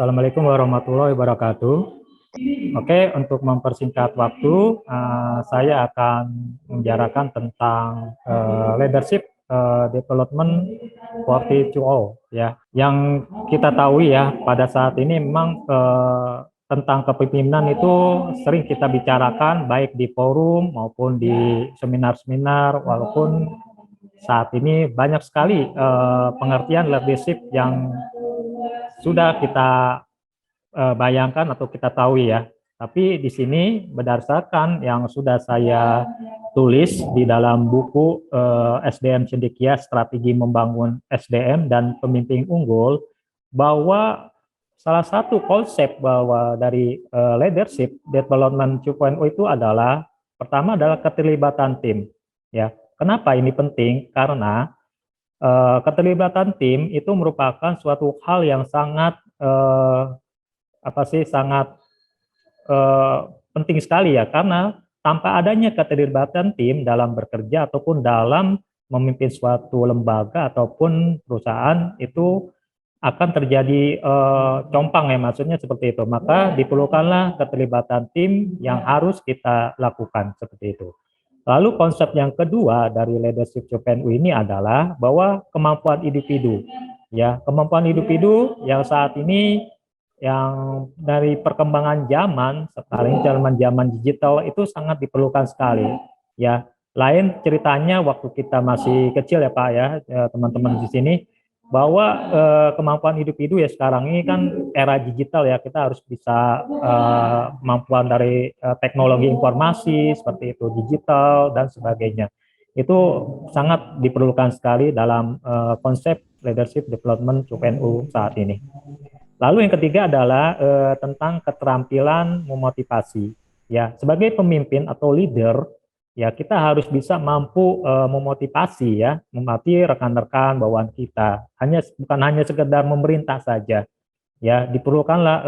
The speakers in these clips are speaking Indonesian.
Assalamualaikum warahmatullahi wabarakatuh. Oke, untuk mempersingkat waktu, saya akan membicarakan tentang leadership development 42 ya. Yang kita tahu ya, pada saat ini memang tentang kepemimpinan itu sering kita bicarakan baik di forum maupun di seminar-seminar, walaupun saat ini banyak sekali pengertian leadership yang sudah kita bayangkan atau kita tahu ya. Tapi di sini berdasarkan yang sudah saya tulis di dalam buku SDM Cendekia Strategi Membangun SDM dan Pemimpin Unggul, bahwa salah satu konsep bahwa dari leadership development 2.0 itu adalah pertama adalah keterlibatan tim. Ya, kenapa ini penting? Karena keterlibatan tim itu merupakan suatu hal yang sangat sangat penting sekali ya, karena tanpa adanya keterlibatan tim dalam bekerja ataupun dalam memimpin suatu lembaga ataupun perusahaan itu akan terjadi compang ya, maksudnya seperti itu. Maka diperlukanlah keterlibatan tim yang harus kita lakukan seperti itu. Lalu konsep yang kedua dari leadership 2.0 ini adalah bahwa kemampuan individu ya, kemampuan individu yang saat ini yang dari perkembangan zaman, sekarang zaman digital itu sangat diperlukan sekali ya. Lain ceritanya waktu kita masih kecil ya Pak ya, teman-teman di sini, bahwa kemampuan individu ya sekarang ini kan era digital ya, kita harus bisa kemampuan dari teknologi informasi seperti itu, digital dan sebagainya. Itu sangat diperlukan sekali dalam konsep leadership development 2.0 saat ini. Lalu yang ketiga adalah tentang keterampilan memotivasi. Ya, sebagai pemimpin atau leader, ya kita harus bisa mampu memotivasi ya, memotivasi rekan-rekan bawahan kita. Bukan hanya sekedar memerintah saja. Ya, diperlukanlah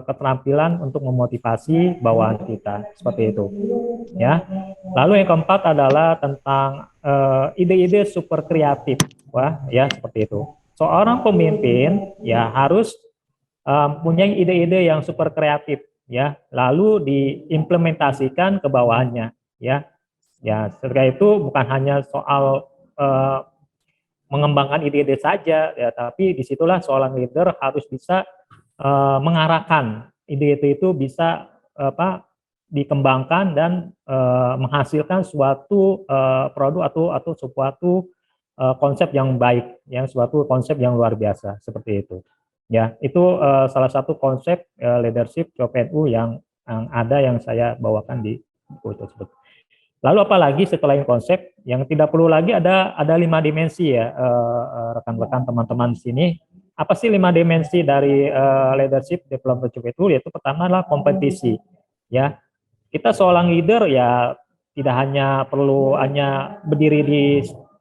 keterampilan untuk memotivasi bawahan kita seperti itu. Ya. Lalu yang keempat adalah tentang ide-ide super kreatif. Wah, ya seperti itu. Seorang pemimpin ya harus punya ide-ide yang super kreatif ya, lalu diimplementasikan ke bawahannya ya. Ya, setelah itu bukan hanya soal mengembangkan ide-ide saja ya, tapi disitulah seorang leader harus bisa mengarahkan ide-ide itu bisa dikembangkan dan menghasilkan suatu produk atau suatu konsep yang baik, yang suatu konsep yang luar biasa seperti itu. Ya, itu salah satu konsep leadership 2.0 yang ada yang saya bawakan di buku tersebut. Lalu apalagi setelah konsep yang tidak perlu lagi ada 5 dimensi ya, rekan-rekan teman-teman di sini. Apa sih 5 dimensi dari leadership development 2.0? Yaitu pertama adalah kompetisi. Ya, kita seorang leader ya tidak hanya perlu berdiri di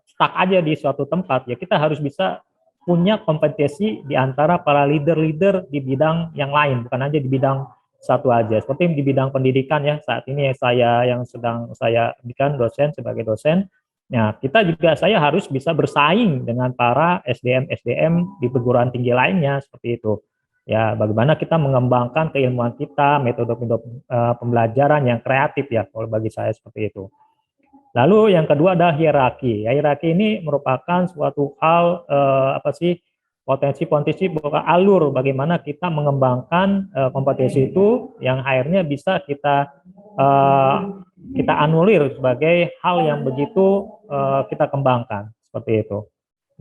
stuck aja di suatu tempat ya, kita harus bisa punya kompetisi di antara para leader-leader di bidang yang lain, bukan aja di bidang satu aja. Seperti di bidang pendidikan ya, saat ini yang sedang saya berikan sebagai dosen. Nah, saya harus bisa bersaing dengan para SDM di perguruan tinggi lainnya seperti itu. Ya, bagaimana kita mengembangkan keilmuan kita, metode pembelajaran yang kreatif ya, kalau bagi saya seperti itu. Lalu yang kedua adalah hierarki. Ya, hierarki ini merupakan suatu hal potensi alur bagaimana kita mengembangkan kompetensi itu yang akhirnya bisa kita anulir sebagai hal yang begitu kita kembangkan seperti itu.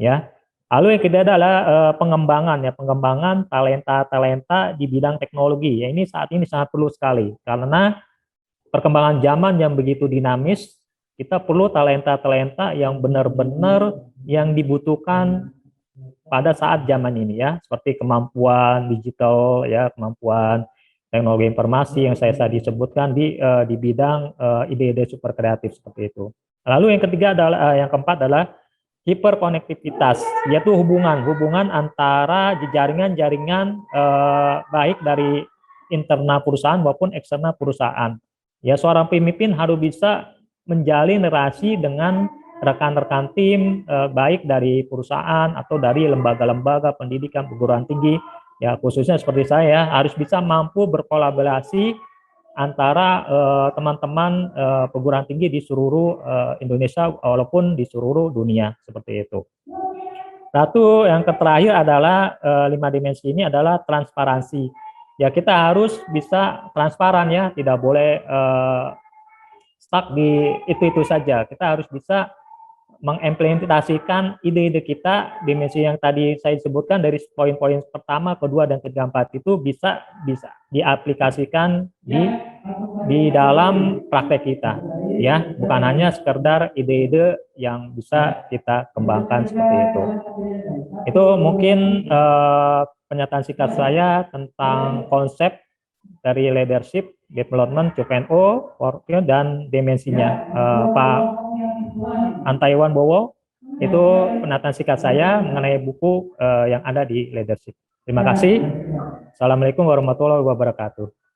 Ya. Lalu yang kedua adalah pengembangan talenta di bidang teknologi. Ya, ini saat ini sangat perlu sekali karena perkembangan zaman yang begitu dinamis. Kita perlu talenta-talenta yang benar-benar yang dibutuhkan pada saat zaman ini ya, seperti kemampuan digital ya, kemampuan teknologi informasi yang saya tadi sebutkan di bidang ide-ide super kreatif seperti itu. Lalu yang ketiga adalah yang keempat adalah hiperkonektivitas, yaitu hubungan antara jaringan-jaringan baik dari internal perusahaan maupun eksternal perusahaan. Ya, seorang pemimpin harus bisa menjalin relasi dengan rekan-rekan tim baik dari perusahaan atau dari lembaga-lembaga pendidikan perguruan tinggi Ya, khususnya seperti saya harus bisa mampu berkolaborasi antara teman-teman perguruan tinggi di seluruh Indonesia walaupun di seluruh dunia seperti itu. Satu yang terakhir adalah 5 dimensi ini adalah transparansi. Ya, kita harus bisa transparan ya, tidak boleh stuck di itu saja. Kita harus bisa mengimplementasikan ide-ide kita, dimensi yang tadi saya sebutkan dari poin-poin pertama, kedua, dan ketiga, empat itu bisa diaplikasikan di dalam praktek kita, ya, bukan hanya sekedar ide-ide yang bisa kita kembangkan seperti itu. Itu mungkin pernyataan singkat saya tentang konsep dari leadership development 2.0 dan dimensinya. Pak Antaiwan Bowo, itu pernyataan singkat saya mengenai buku yang ada di leadership. Terima kasih. Assalamualaikum warahmatullahi wabarakatuh.